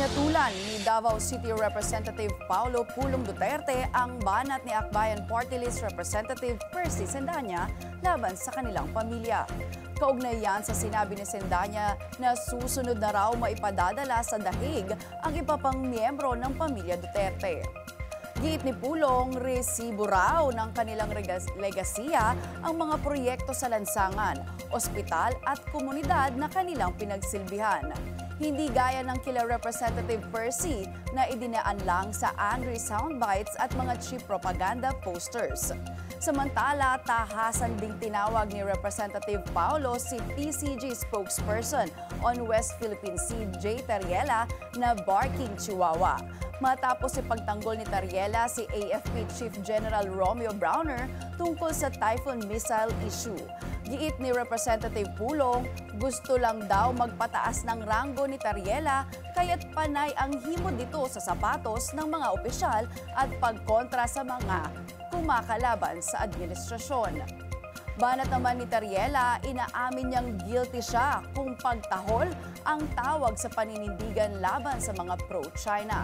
Hinatulan ni Davao City Representative Paulo Pulong Duterte ang banat ni Akbayan Party List Representative Percy Sendanya laban sa kanilang pamilya. Kaugnay yan sa sinabi ni Sendanya na susunod na raw maipadadala sa dahig ang iba pang miyembro ng pamilya Duterte. Giit ni Pulong, resibo raw ng kanilang legasiya ang mga proyekto sa lansangan, ospital at komunidad na kanilang pinagsilbihan. Hindi gaya ng kila Representative Percy na idinaan lang sa angry soundbites at mga cheap propaganda posters. Samantala, tahasan ding tinawag ni Representative Paulo si PCG spokesperson on West Philippine Sea J. Tariela na barking chihuahua. Matapos ipagtanggol ni Tariela si AFP Chief General Romeo Browner tungkol sa Typhoon missile issue. Giit ni Representative Pulong, gusto lang daw magpataas ng ranggo ni Tariela kaya't panay ang himod nito sa sapatos ng mga opisyal at pagkontra sa mga kumakalaban sa administrasyon. Banat naman ni Tariela, inaamin niyang guilty siya kung pagtahol ang tawag sa paninindigan laban sa mga pro-China.